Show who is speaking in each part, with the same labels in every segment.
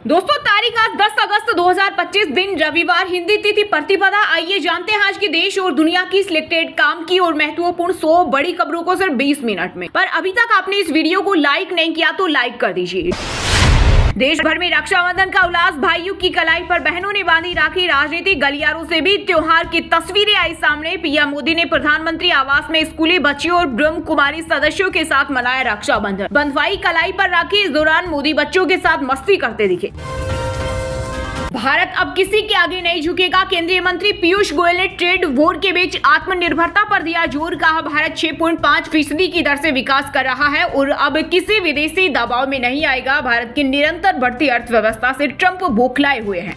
Speaker 1: दोस्तों तारीख आज 10 अगस्त 2025 दिन रविवार हिंदी तिथि प्रतिपदा। आइए जानते हैं आज की देश और दुनिया की सिलेक्टेड काम की और महत्वपूर्ण 100 बड़ी खबरों को सिर्फ 20 मिनट में। पर अभी तक आपने इस वीडियो को लाइक नहीं किया तो लाइक कर दीजिए। देश भर में रक्षाबंधन का उल्लास, भाइयों की कलाई पर बहनों ने बांधी राखी। राजनीतिक गलियारों से भी त्योहार की तस्वीरें आई सामने। पीएम मोदी ने प्रधानमंत्री आवास में स्कूली बच्चियों और ब्रह्म कुमारी सदस्यों के साथ मनाया रक्षाबंधन। बंधवाई कलाई पर राखी। इस दौरान मोदी बच्चों के साथ मस्ती करते दिखे। भारत अब किसी के आगे नहीं झुकेगा। केंद्रीय मंत्री पीयूष गोयल ने ट्रेड वॉर के बीच आत्मनिर्भरता पर दिया जोर। कहा भारत 6.5% की दर से विकास कर रहा है और अब किसी विदेशी दबाव में नहीं आएगा। भारत की निरंतर बढ़ती अर्थव्यवस्था से ट्रंप बौखलाए हुए हैं।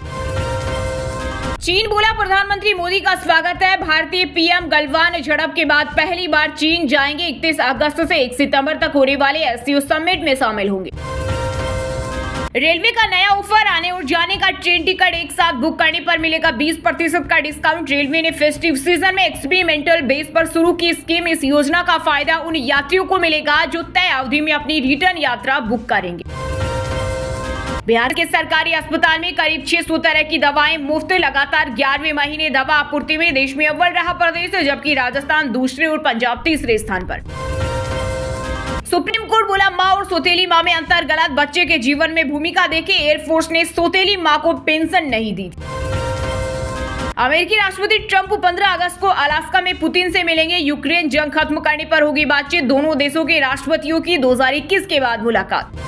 Speaker 1: चीन बोला प्रधानमंत्री मोदी का स्वागत है। भारतीय पीएम गलवान झड़प के बाद पहली बार चीन जाएंगे। 31 अगस्त से 1 सितंबर तक होने वाले एससीओ समिट में शामिल होंगे। रेलवे का नया ऑफर, आने और जाने का ट्रेन टिकट एक साथ बुक करने पर मिलेगा 20% का डिस्काउंट। रेलवे ने फेस्टिव सीजन में एक्सपेरिमेंटल बेस पर शुरू की स्कीम। इस योजना का फायदा उन यात्रियों को मिलेगा जो तय अवधि में अपनी रिटर्न यात्रा बुक करेंगे। बिहार के सरकारी अस्पताल में करीब 600 तरह की दवाएं मुफ्त। लगातार 11वें महीने दवा आपूर्ति में देश में अव्वल रहा प्रदेश, जबकि राजस्थान दूसरे और पंजाब तीसरे स्थान पर। सुप्रीम कोर्ट बोला मां और सौतेली मां में अंतर गलत। बच्चे के जीवन में भूमिका देखे एयरफोर्स ने सौतेली मां को पेंशन नहीं दी। अमेरिकी राष्ट्रपति ट्रंप 15 अगस्त को अलास्का में पुतिन से मिलेंगे। यूक्रेन जंग खत्म करने पर होगी बातचीत। दोनों देशों के राष्ट्रपतियों की 2021 के बाद मुलाकात।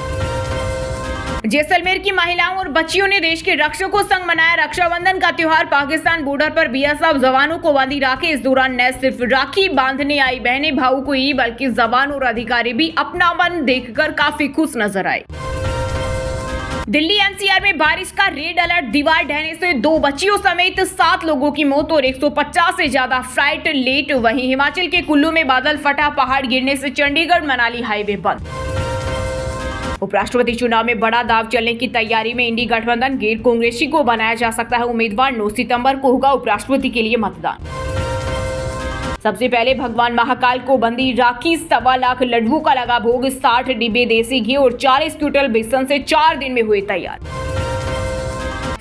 Speaker 1: जैसलमेर की महिलाओं और बच्चियों ने देश के रक्षकों संग मनाया रक्षाबंधन का त्योहार। पाकिस्तान बॉर्डर पर बीएसएफ जवानों को बांधी राखी। इस दौरान न सिर्फ राखी बांधने आई बहनें भावुक हुई, बल्कि जवान और अधिकारी भी अपनापन देखकर काफी खुश नजर आए। दिल्ली एनसीआर में बारिश का रेड अलर्ट। दीवार ढहने से 2 बच्चियों समेत 7 लोगों की मौत और 150 से ज्यादा फ्लाइट लेट। वहीं हिमाचल के कुल्लू में बादल फटा। पहाड़ गिरने से चंडीगढ़ मनाली हाईवे बंद। उपराष्ट्रपति चुनाव में बड़ा दाव चलने की तैयारी में इंडी गठबंधन। गैर कांग्रेसी को बनाया जा सकता है उम्मीदवार। 9 सितंबर को होगा उपराष्ट्रपति के लिए मतदान। सबसे पहले भगवान महाकाल को बंदी राखी। 1.25 लाख लड्डुओं का लगा भोग। 60 डिब्बे देसी घी और 40 क्विंटल बेसन से 4 दिन में हुए तैयार।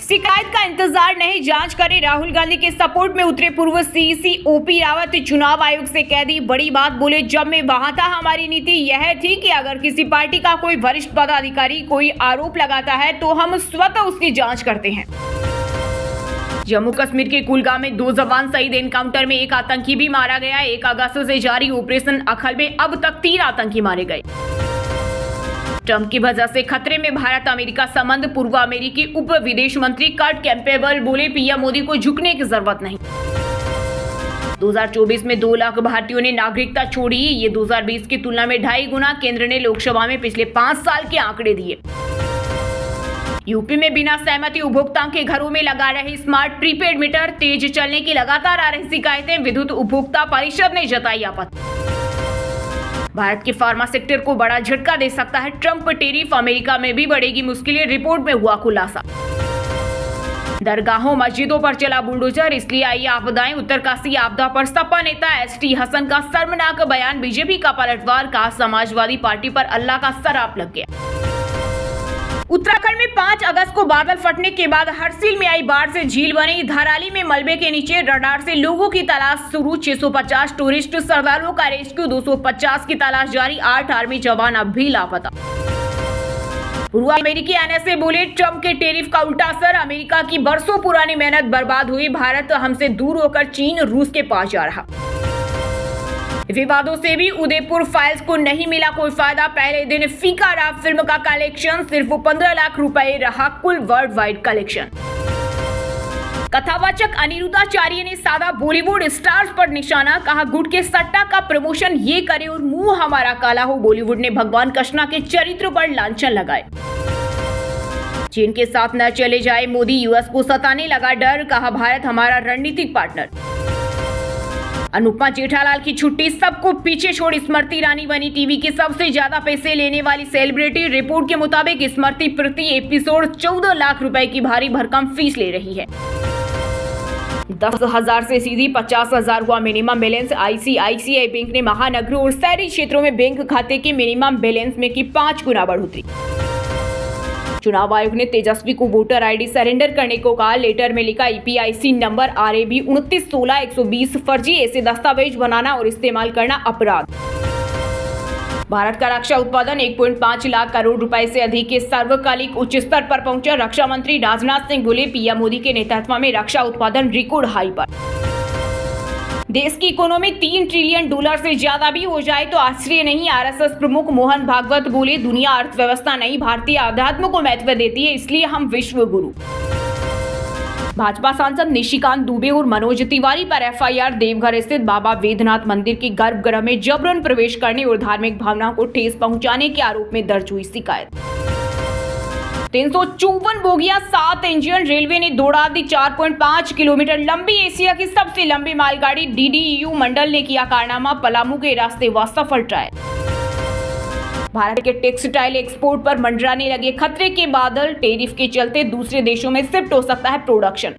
Speaker 1: शिकायत का इंतजार नहीं, जांच करे। राहुल गांधी के सपोर्ट में उतरे पूर्व सीसी ओपी रावत। चुनाव आयोग से कह दी बड़ी बात। बोले जब मैं वहां था हमारी नीति यह थी कि अगर किसी पार्टी का कोई वरिष्ठ पदाधिकारी कोई आरोप लगाता है तो हम स्वतः उसकी जांच करते हैं। जम्मू कश्मीर के कुलगाम में 2 जवान शहीद। एनकाउंटर में 1 आतंकी भी मारा गया। 1 अगस्त से जारी ऑपरेशन अखल में अब तक 3 आतंकी मारे गए। ट्रंप की वजह से खतरे में भारत अमेरिका संबंध। पूर्व अमेरिकी उप विदेश मंत्री कर्ट कैम्पेबल बोले पीएम मोदी को झुकने की जरूरत नहीं। 2024 में 2 लाख भारतीयों ने नागरिकता छोड़ी। ये 2020 की तुलना में 2.5 गुना। केंद्र ने लोकसभा में पिछले 5 साल के आंकड़े दिए। यूपी में बिना सहमति उपभोक्ताओं के घरों में लगा रहे स्मार्ट प्रीपेड मीटर। तेज चलने की लगातार आ रही शिकायतें। विद्युत उपभोक्ता परिषद ने जताई आपत्ति। भारत के फार्मा सेक्टर को बड़ा झटका दे सकता है ट्रंप टैरिफ। अमेरिका में भी बढ़ेगी मुश्किलें। रिपोर्ट में हुआ खुलासा। दरगाहों मस्जिदों पर चला बुलडोजर, इसलिए आई आपदाएं। उत्तरकाशी आपदा पर सपा नेता एसटी हसन का शर्मनाक बयान। बीजेपी का पलटवार। कहा समाजवादी पार्टी पर अल्लाह का सराप लग गया। उत्तराखंड में 5 अगस्त को बादल फटने के बाद हरसिल में आई बाढ़ से झील बनी। धराली में मलबे के नीचे रडार से लोगों की तलाश शुरू। 650 टूरिस्ट श्रद्धालुओं का रेस्क्यू। 250 की तलाश जारी। 8 आर्मी जवान अब भी लापता। पूर्व अमेरिकी एनएसए बोले ट्रंप के टैरिफ का उल्टा असर। अमेरिका की बरसों पुरानी मेहनत बर्बाद हुई। भारत हमसे दूर होकर चीन रूस के पास जा रहा। विवादों से भी उदयपुर फाइल्स को नहीं मिला कोई फायदा। पहले दिन फीका रहा फिल्म का कलेक्शन। सिर्फ 15 लाख रुपए रहा कुल वर्ल्ड वाइड कलेक्शन। कथावाचक अनिरुद्धाचार्य ने साधा बॉलीवुड स्टार्स पर निशाना। कहा गुड के सट्टा का प्रमोशन ये करे और मुंह हमारा काला हो। बॉलीवुड ने भगवान कृष्णा के चरित्र पर लांछन लगाए। चीन के साथ न चले जाए मोदी, यूएस को सताने लगा डर। कहा भारत हमारा रणनीतिक पार्टनर। अनुपमा जेठालाल की छुट्टी सबको पीछे छोड़ स्मृति ईरानी बनी टीवी की सबसे ज्यादा पैसे लेने वाली सेलिब्रिटी। रिपोर्ट के मुताबिक स्मृति प्रति एपिसोड 14 लाख रुपए की भारी भरकम फीस ले रही है। 10,000 से सीधी 50,000 हुआ मिनिमम बैलेंस। आईसीआईसीआई बैंक ने महानगरों और शहरी क्षेत्रों में बैंक खाते के मिनिमम बैलेंस में की 5 गुना बढ़ोतरी। चुनाव आयोग ने तेजस्वी को वोटर आईडी सरेंडर करने को कहा। लेटर में लिखा EPIC नंबर RAB 2916-120 फर्जी ऐसे दस्तावेज बनाना और इस्तेमाल करना अपराध। भारत का रक्षा उत्पादन 1.5 लाख करोड़ रुपए से अधिक के सर्वकालिक उच्च स्तर पर पहुंचा। रक्षा मंत्री राजनाथ सिंह बोले, पीएम मोदी के नेतृत्व में रक्षा उत्पादन रिकॉर्ड हाई पर। देश की इकोनॉमी $3 ट्रिलियन से ज्यादा भी हो जाए तो आश्चर्य नहीं। RSS प्रमुख मोहन भागवत बोले, दुनिया अर्थव्यवस्था नहीं भारतीय अध्यात्म को महत्व देती है, इसलिए हम विश्व गुरु। भाजपा सांसद निशिकांत दुबे और मनोज तिवारी पर FIR। देवघर स्थित बाबा वेद्यनाथ मंदिर के गर्भगृह में जबरन प्रवेश करने और धार्मिक भावनाओं को ठेस पहुंचाने के आरोप में दर्ज हुई शिकायत। 354 बोगियां 7 इंजन। रेलवे ने दौड़ा दी 4.5 किलोमीटर लंबी एशिया की सबसे लंबी मालगाड़ी। DDEU मंडल ने किया कारनामा, पलामू के रास्ते हुआ सफल ट्रायल। भारत के टेक्सटाइल एक्सपोर्ट पर मंडराने लगे खतरे के बादल। टैरिफ के चलते दूसरे देशों में शिफ्ट हो सकता है प्रोडक्शन।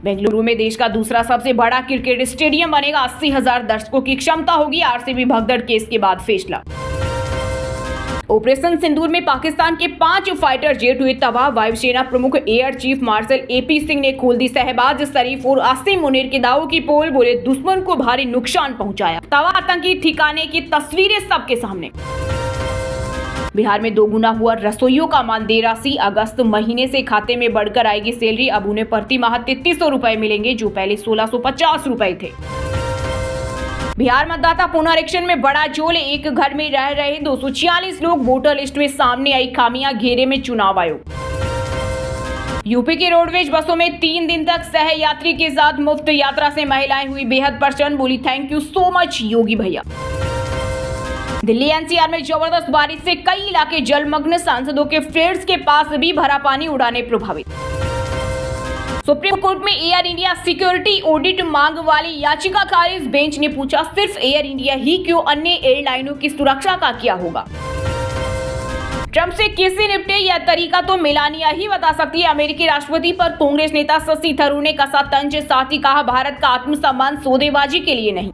Speaker 1: बेंगलुरु में देश का दूसरा सबसे बड़ा क्रिकेट स्टेडियम बनेगा। 80,000 दर्शकों की क्षमता होगी। RCB भगदड़ केस के बाद फैसला। ऑपरेशन सिंदूर में पाकिस्तान के 5 फाइटर जेट हुए तबाह। वायुसेना प्रमुख air chief marshal AP Singh ने खोल दी शहबाज शरीफ और आसिम मुनीर के दावों की पोल। बोले, दुश्मन को भारी नुकसान पहुंचाया। तबाह आतंकी ठिकाने की तस्वीरें सबके सामने। बिहार में दोगुना हुआ रसोइयों का मानदेय राशि। अगस्त महीने से खाते में बढ़कर आएगी सैलरी। अब उन्हें प्रति माह 3300 रुपए मिलेंगे, जो पहले 1650 रुपए थे। बिहार मतदाता पुनरीक्षण में बड़ा झोल। एक घर में रह रहे 246 लोग। वोटर लिस्ट में सामने आई खामियां, घेरे में चुनाव आयोग। यूपी के रोडवेज बसों में 3 दिन तक सह यात्री के साथ मुफ्त यात्रा से महिलाएं हुई बेहद प्रसन्न। बोली, थैंक यू सो मच योगी भैया। दिल्ली NCR में जबरदस्त बारिश से कई इलाके जलमग्न। सांसदों के फ्लैट्स के पास भी भरा पानी, उड़ाने प्रभावित। सुप्रीम कोर्ट में एयर इंडिया सिक्योरिटी ऑडिट मांग वाली याचिका खारिज। बेंच ने पूछा, सिर्फ एयर इंडिया ही क्यों, अन्य एयरलाइनों की सुरक्षा का क्या होगा? ट्रंप से कैसे निपटे, यह तरीका तो मेलानिया ही बता सकती है। अमेरिकी राष्ट्रपति पर कांग्रेस नेता शशि थरूर ने कसा तंज। साथ ही कहा, भारत का आत्मसम्मान सौदेबाजी के लिए नहीं।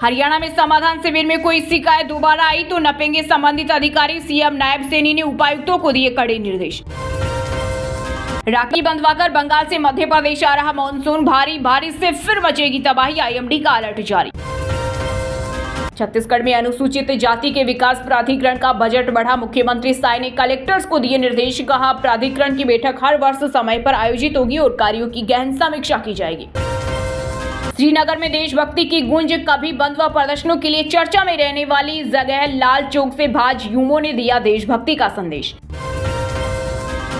Speaker 1: हरियाणा में समाधान शिविर में कोई शिकायत दोबारा आई तो नपेंगे संबंधित अधिकारी। CM नायब सैनी ने उपायुक्तों को दिए कड़े निर्देश। राखी बंधवाकर बंगाल से मध्य प्रदेश आ रहा मानसून। भारी बारिश से फिर मचेगी तबाही। IMD का अलर्ट जारी। छत्तीसगढ़ में अनुसूचित जाति के विकास प्राधिकरण का बजट बढ़ा। मुख्यमंत्री साय ने कलेक्टर्स को दिए निर्देश। कहा, प्राधिकरण की बैठक हर वर्ष समय पर आयोजित होगी और कार्यों की गहन समीक्षा की जाएगी। श्रीनगर में देशभक्ति की गूंज। कभी बंधुआ प्रदर्शनों के लिए चर्चा में रहने वाली जगह लाल चौक से भाजयुमों ने दिया देशभक्ति का संदेश।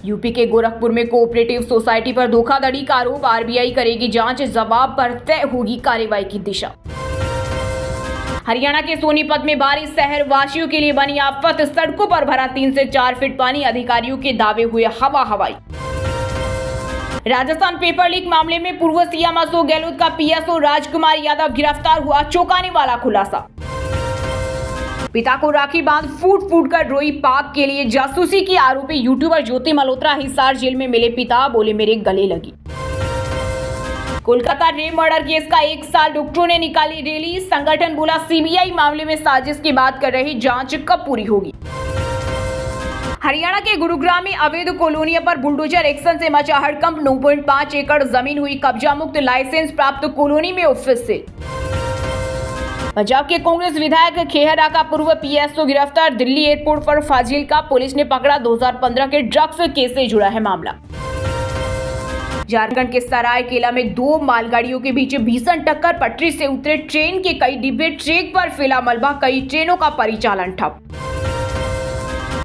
Speaker 1: यूपी के गोरखपुर में कोऑपरेटिव सोसाइटी पर धोखाधड़ी का आरोप। RBI करेगी जांच, जवाब पर तय होगी कार्रवाई की दिशा। हरियाणा के सोनीपत में बारिश शहर वासियों के लिए बनी आफत। सड़कों पर भरा 3 से 4 फीट पानी। अधिकारियों के दावे हुए हवा हवाई। राजस्थान पेपर लीक मामले में पूर्व CM अशोक गहलोत का PSO राजकुमार यादव गिरफ्तार हुआ। चौंकाने वाला खुलासा। पिता को राखी बांध फूट कर रोई पाक के लिए जासूसी की आरोपी यूट्यूबर ज्योति मल्होत्रा हिसार जेल में मिले पिता। बोले, मेरे गले लगी। कोलकाता रेप मर्डर केस का 1 साल। डॉक्टरों ने निकाली रैली। संगठन बोला, CBI मामले में साजिश की बात कर रही, जांच कब पूरी होगी। हरियाणा के गुरुग्राम में अवैध कॉलोनियों पर बुलडोजर एक्शन से मचा हड़कंप। 9.5 एकड़ जमीन हुई कब्जा मुक्त। लाइसेंस प्राप्त कॉलोनी में ऑफिस से। पंजाब के कांग्रेस विधायक खेहरा का पूर्व PSO गिरफ्तार। दिल्ली एयरपोर्ट पर फाजिल्का पुलिस ने पकड़ा। 2015 के ड्रग्स केस से जुड़ा है मामला। झारखंड के सरायकेला में 2 मालगाड़ियों के बीच भीषण टक्कर। पटरी से उतरे ट्रेन के कई डिब्बे। ट्रैक पर फैला मलबा। कई ट्रेनों का परिचालन ठप।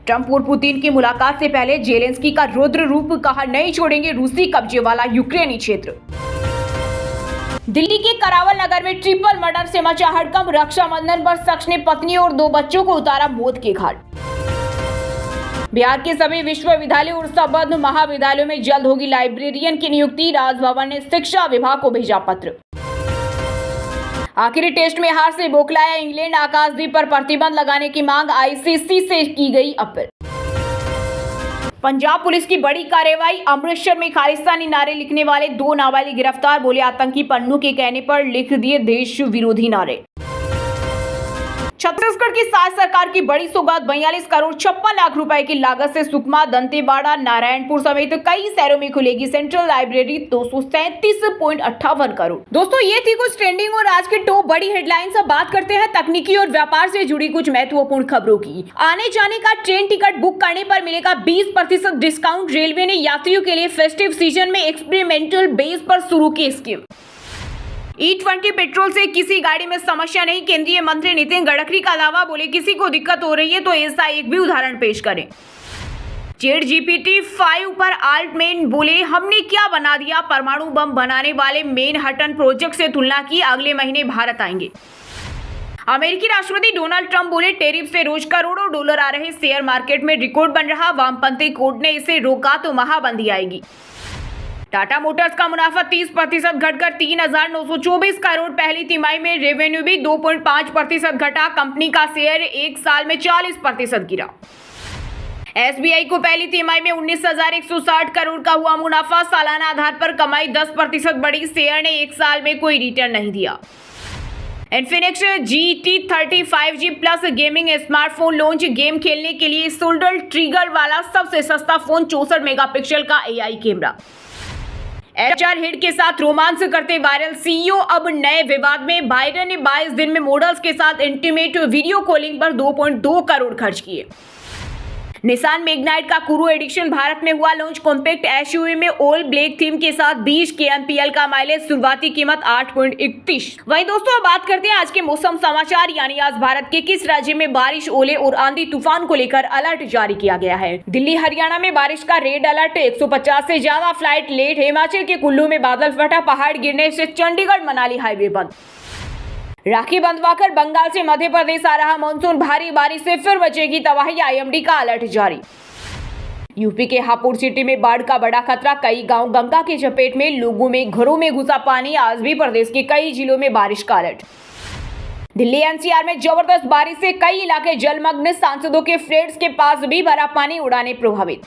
Speaker 1: ट्रंप और पुतिन की मुलाकात से पहले जेलेंस्की का रौद्र रूप। कहा, नहीं छोड़ेंगे रूसी कब्जे वाला यूक्रेनी क्षेत्र। दिल्ली के करावल नगर में ट्रिपल मर्डर से मचा हड़कंप। रक्षाबंधन पर शख्स ने पत्नी और 2 बच्चों को उतारा मौत के घाट। बिहार के सभी विश्वविद्यालयों और संबद्ध महाविद्यालयों में जल्द होगी लाइब्रेरियन की नियुक्ति। राजभवन ने शिक्षा विभाग को भेजा पत्र। आखिरी टेस्ट में हार से बौखलाया इंग्लैंड। आकाशदीप पर प्रतिबंध लगाने की मांग। ICC से की गई अपील। पंजाब पुलिस की बड़ी कार्रवाई। अमृतसर में खालिस्तानी नारे लिखने वाले 2 नाबालिग गिरफ्तार। बोले, आतंकी पन्नू के कहने पर लिख दिए देश विरोधी नारे। छत्तीसगढ़ की साज सरकार की बड़ी सौगात 42 करोड़ 56 लाख रुपए की लागत से सुकमा, दंतेवाड़ा, नारायणपुर समेत कई शहरों में खुलेगी सेंट्रल लाइब्रेरी 237.58 करोड़। दोस्तों ये थी कुछ ट्रेंडिंग और आज के टॉप बड़ी हेडलाइंस। अब बात करते हैं तकनीकी और व्यापार से जुड़ी कुछ महत्वपूर्ण खबरों की। आने जाने का ट्रेन टिकट बुक करने पर मिलेगा 20% डिस्काउंट। रेलवे ने यात्रियों के लिए फेस्टिव सीजन में एक्सपेरिमेंटल बेस पर शुरू की स्कीम। E20 पेट्रोल से किसी गाड़ी में समस्या नहीं। केंद्रीय मंत्री नितिन गडकरी का दावा, बोले किसी को दिक्कत हो रही है तो ऐसा एक भी उदाहरण पेश करें। ChatGPT-5 पर आल्टमैन बोले हमने क्या बना दिया, परमाणु बम बनाने वाले मैनहट्टन प्रोजेक्ट से तुलना की, अगले महीने भारत आएंगे। अमेरिकी राष्ट्रपति डोनाल्ड ट्रंप बोले टैरिफ से रोज करोड़ों डॉलर आ रहे, शेयर मार्केट में रिकॉर्ड बन रहा, वामपंथी कोर्ट ने इसे रोका तो महाबंदी आएगी। टाटा मोटर्स का मुनाफा 30% घटकर 3,924 करोड़। पहली तिमाही में रेवेन्यू भी 2.5% घटा। कंपनी का शेयर एक साल में 40% गिरा। SBI को पहली तिमाही में 19,160 करोड़ का हुआ मुनाफा। सालाना आधार पर कमाई 10% बढ़ी। शेयर ने एक साल में कोई रिटर्न नहीं दिया। Infinix GT30 5G plus gaming smartphone launch. Game खेलने के लिए शोल्डर ट्रिगर वाला सबसे सस्ता फोन, 64 मेगापिक्सल का AI कैमरा। HR हिट के साथ रोमांस करते वायरल CEO अब नए विवाद में। बाइडन ने 22 दिन में मॉडल्स के साथ इंटीमेट वीडियो कॉलिंग पर 2.2 करोड़ खर्च किए। निसान मैग्नाइट का कुरू एडिशन भारत में हुआ लॉन्च। कॉम्पैक्ट SUV में ऑल ब्लैक थीम के साथ 20 kmpl का माइलेज, शुरुआती कीमत 8.31। वहीं दोस्तों अब बात करते हैं आज के मौसम समाचार, यानी आज भारत के किस राज्य में बारिश, ओले और आंधी तूफान को लेकर अलर्ट जारी किया गया है। दिल्ली हरियाणा में बारिश का रेड अलर्ट, 150 से ज्यादा फ्लाइट लेट। हिमाचल के कुल्लू में बादल फटा, पहाड़ गिरने से चंडीगढ़ मनाली हाईवे बंद। राखी बंधवाकर बंगाल से मध्य प्रदेश आ रहा मानसून, भारी बारिश से फिर बचेगी तबाही, IMD का अलर्ट जारी। यूपी के हापुड़ सिटी में बाढ़ का बड़ा खतरा, कई गांव गंगा की चपेट में, लोगों में घरों में घुसा पानी। आज भी प्रदेश के कई जिलों में बारिश का अलर्ट। दिल्ली NCR में जबरदस्त बारिश से कई इलाके जलमग्न, सांसदों के फ्लैट्स के पास भी भरा पानी, उड़ानें प्रभावित।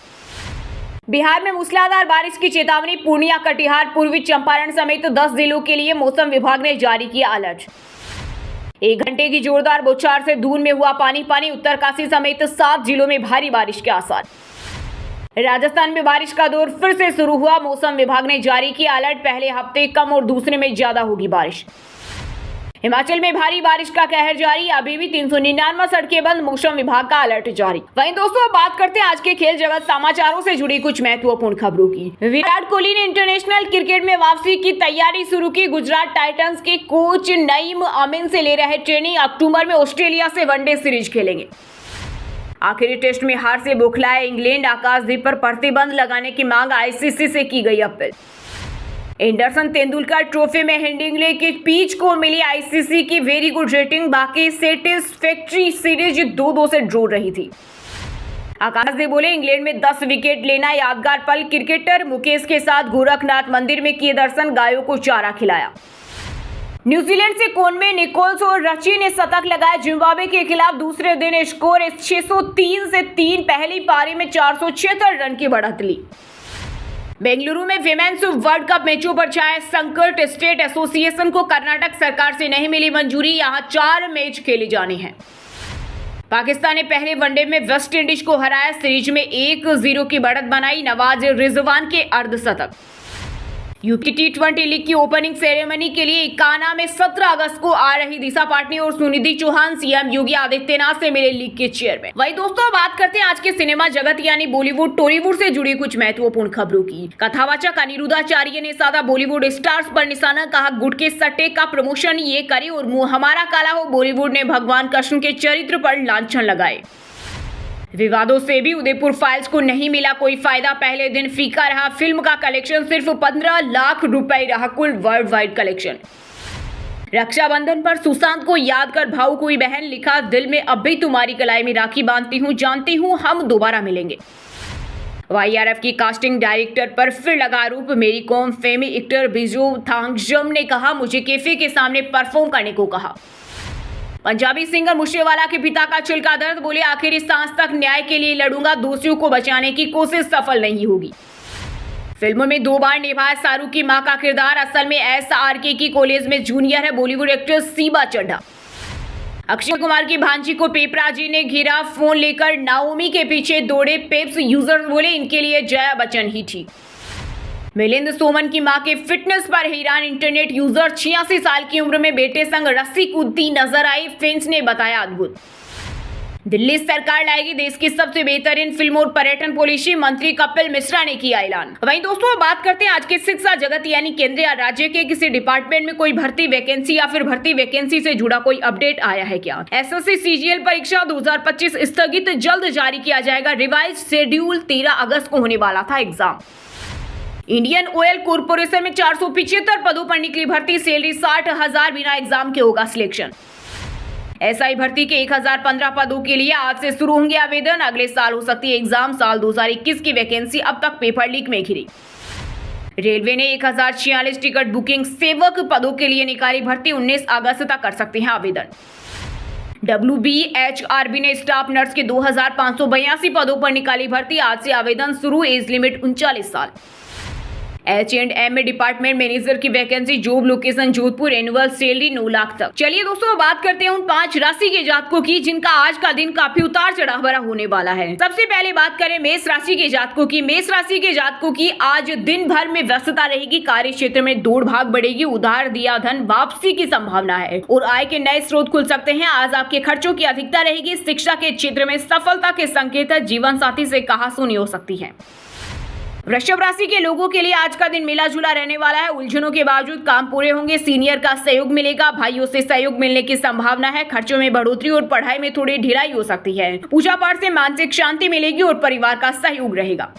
Speaker 1: बिहार में मूसलाधार बारिश की चेतावनी, पूर्णिया, कटिहार, पूर्वी चंपारण समेत 10 जिलों के लिए मौसम विभाग ने जारी किया अलर्ट। 1 घंटे की जोरदार बौछार से दून में हुआ पानी पानी, उत्तरकाशी समेत 7 जिलों में भारी बारिश के आसार। राजस्थान में बारिश का दौर फिर से शुरू हुआ, मौसम विभाग ने जारी किया अलर्ट। पहले हफ्ते कम और दूसरे में ज्यादा होगी बारिश। हिमाचल में भारी बारिश का कहर जारी, अभी भी 399 सड़कें बंद, मौसम विभाग का अलर्ट जारी। वहीं दोस्तों बात करते हैं आज के खेल जगत समाचारों से जुड़ी कुछ महत्वपूर्ण खबरों की। विराट कोहली ने इंटरनेशनल क्रिकेट में वापसी की तैयारी शुरू की। गुजरात टाइटंस के कोच नईम अमीन से ले रहे ट्रेनिंग। अक्टूबर में ऑस्ट्रेलिया से वनडे सीरीज खेलेंगे। आखिरी टेस्ट में हार से बौखलाया इंग्लैंड, आकाशदीप पर प्रतिबंध लगाने की मांग, ICC से की गई अपील। एंडरसन तेंदुलकर ट्रॉफी में हेडिंग्ले की पिच को मिली ICC की वेरी गुड रेटिंग, बाकी सेटिस्फैक्ट्री सीरीज 2-2 से ड्रॉ रही थी। आकाशदीप बोले इंग्लैंड में 10 विकेट लेना यादगार पल, क्रिकेटर मुकेश के साथ गोरखनाथ मंदिर में किए दर्शन, गायों को चारा खिलाया। न्यूजीलैंड से कॉनवे, निकोल्स और रची ने शतक लगाया। जिम्बाब्वे के खिलाफ दूसरे दिन स्कोर 603 से 3, पहली पारी में 476 रन की बढ़त ली। बेंगलुरु में विमेन्स वर्ल्ड कप मैचों पर छाया संकट, स्टेट एसोसिएशन को कर्नाटक सरकार से नहीं मिली मंजूरी, यहां 4 मैच खेले जाने हैं। पाकिस्तान ने पहले वनडे में वेस्ट इंडीज को हराया, सीरीज में 1-0 की बढ़त बनाई, नवाज रिजवान के अर्धशतक। यूपी T20 लीग की ओपनिंग सेरेमनी के लिए इकाना में 17 अगस्त को आ रही दिशा पाटनी और सुनिधि चौहान CM योगी आदित्यनाथ से मिले लीग के चेयरमैन। वहीं दोस्तों बात करते हैं आज के सिनेमा जगत यानी बॉलीवुड टॉलीवुड से जुड़ी कुछ महत्वपूर्ण खबरों की। कथावाचक अनिरुद्धाचार्य ने साधा बॉलीवुड स्टार्स पर निशाना, कहा गुड के सट्टे का प्रमोशन ये करे और मुंह हमारा काला हो। बॉलीवुड ने भगवान कृष्ण के चरित्र पर लांछन लगाए। विवादों से भी उदयपुर फाइल्स को नहीं मिला कोई फायदा, पहले दिन फीका रहा। फिल्म का कलेक्शन सिर्फ 15 लाख रुपए रहा कुल वर्ल्ड वाइड कलेक्शन। रक्षाबंधन पर सुशांत को याद कर भावुक हुई बहन, लिखा दिल में अब भी तुम्हारी कलाई में राखी बांधती हूँ, जानती हूँ हम दोबारा मिलेंगे। YRF की कास्टिंग डायरेक्टर पर फिर लगा आरोप, मेरी कॉम फेमी एक्टर बिजू थांगजम ने कहा मुझे कैफे के सामने परफॉर्म करने को कहा। पंजाबी सिंगर मूसेवाला के पिता का छिलका दर्द, बोले आखिरी सांस तक न्याय के लिए लड़ूंगा, दोषियों को बचाने की कोशिश सफल नहीं होगी। फिल्म में 2 बार निभाया शाहरुख की मां का किरदार, असल में SRK की कॉलेज में जूनियर है बॉलीवुड एक्ट्रेस सीबा चड्ढा। अक्षय कुमार की भांजी को पेपराजी ने घेरा, फोन लेकर नाओमी के पीछे दौड़े पेप्स यूजर, बोले इनके लिए जया बच्चन ही थी। मिलिंद सोमन की मां के फिटनेस पर हैरान इंटरनेट यूजर, 86 साल की उम्र में बेटे संग रस्सी कूदती नजर आई, फैंस ने बताया अद्भुत। दिल्ली सरकार लाएगी देश की सबसे बेहतरीन फिल्म और पर्यटन पॉलिसी, मंत्री कपिल मिश्रा ने किया ऐलान। वहीं दोस्तों बात करते हैं आज के शिक्षा जगत यानी केंद्र या राज्य के किसी डिपार्टमेंट में कोई भर्ती वैकेंसी या फिर भर्ती वैकेंसी से जुड़ा कोई अपडेट आया है क्या? एसएससी सीजीएल परीक्षा 2025 स्थगित, जल्द जारी किया जाएगा रिवाइज शेड्यूल, 13 अगस्त को होने वाला था एग्जाम। इंडियन ऑयल कॉर्पोरेशन में 475 पदों पर निकली भर्ती, सैलरी 60,000, बिना एग्जाम के होगा सिलेक्शन। एसआई भर्ती के 1015 पदों के लिए आज से शुरू होंगे आवेदन, अगले साल हो सकती है एग्जाम। साल 2021 की वैकेंसी अब तक पेपर लीक में घिरी। रेलवे ने 1046 टिकट बुकिंग सेवक पदों के लिए निकाली भर्ती, 19 अगस्त तक कर सकते हैं आवेदन। WBHRB ने स्टाफ नर्स के 2582 पदों पर निकाली भर्ती, आज से आवेदन शुरू, एज लिमिट 39 साल। H&M में डिपार्टमेंट मैनेजर की vacancy, job location Jodhpur, annual salary 9 lakh तक। चलिए दोस्तों बात करते हैं उन 5 राशि के जातकों की जिनका आज का दिन काफी उतार चढ़ाव भरा होने वाला है। सबसे पहले बात करें मेष राशि के जातकों की। मेष राशि के जातकों की आज दिन भर में व्यस्तता रहेगी, कार्य क्षेत्र में दौड़ भाग बढ़ेगी, उधार दिया धन वापसी की संभावना है और आय के नए स्रोत खुल सकते हैं। आज आपके खर्चों की अधिकता रहेगी, शिक्षा के क्षेत्र में सफलता के संकेत, जीवन साथी से कहासुनी हो सकती है। वृषभ राशि के लोगों के लिए आज का दिन मिला जुला रहने वाला है, उलझनों के बावजूद काम पूरे होंगे, सीनियर का सहयोग मिलेगा, भाइयों से सहयोग मिलने की संभावना है, खर्चों में बढ़ोतरी और पढ़ाई में थोड़ी ढिलाई हो सकती है। पूजा पाठ से मानसिक शांति मिलेगी और परिवार का सहयोग रहेगा।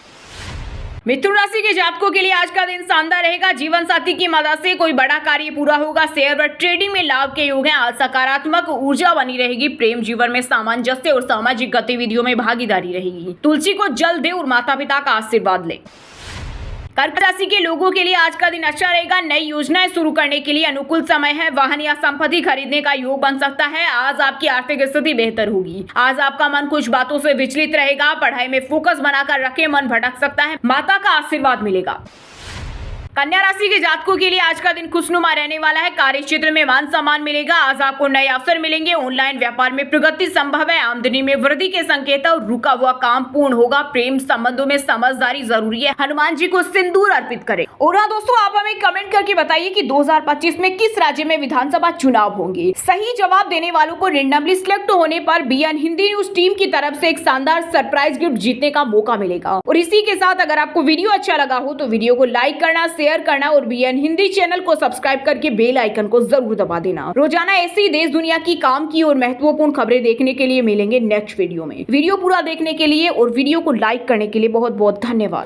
Speaker 1: मिथुन राशि के जातकों के लिए आज का दिन शानदार रहेगा, जीवन साथी की मदद से कोई बड़ा कार्य पूरा होगा, शेयर व ट्रेडिंग में लाभ के योग हैं, आज सकारात्मक ऊर्जा बनी रहेगी, प्रेम जीवन में सामंजस्य और सामाजिक गतिविधियों में भागीदारी रहेगी। तुलसी को जल दे और माता पिता का आशीर्वाद ले। कर्क राशि के लोगों के लिए आज का दिन अच्छा रहेगा, नई योजनाएं शुरू करने के लिए अनुकूल समय है, वाहन या संपत्ति खरीदने का योग बन सकता है, आज आपकी आर्थिक स्थिति बेहतर होगी। आज आपका मन कुछ बातों से विचलित रहेगा, पढ़ाई में फोकस बनाकर रखें, मन भटक सकता है, माता का आशीर्वाद मिलेगा। कन्या राशि के जातकों के लिए आज का दिन खुशनुमा रहने वाला है, कार्य क्षेत्र में मान सम्मान मिलेगा, आज आपको नए अवसर मिलेंगे, ऑनलाइन व्यापार में प्रगति संभव है, आमदनी में वृद्धि के संकेत और रुका हुआ काम पूर्ण होगा, प्रेम संबंधों में समझदारी जरूरी है, हनुमान जी को सिंदूर अर्पित करें। और हाँ दोस्तों आप हमें कमेंट करके बताइए कि 2025 में किस राज्य में विधानसभा चुनाव होंगे। सही जवाब देने वालों को रेंडमली सिलेक्ट होने पर BN हिंदी न्यूज टीम की तरफ से एक शानदार सरप्राइज गिफ्ट जीतने का मौका मिलेगा। और इसी के साथ अगर आपको वीडियो अच्छा लगा हो तो वीडियो को लाइक करना, शेयर करना और BN हिंदी चैनल को सब्सक्राइब करके बेल आइकन को जरूर दबा देना। रोजाना ऐसी देश दुनिया की काम की और महत्वपूर्ण खबरें देखने के लिए मिलेंगे नेक्स्ट वीडियो में। वीडियो पूरा देखने के लिए और वीडियो को लाइक करने के लिए बहुत बहुत धन्यवाद।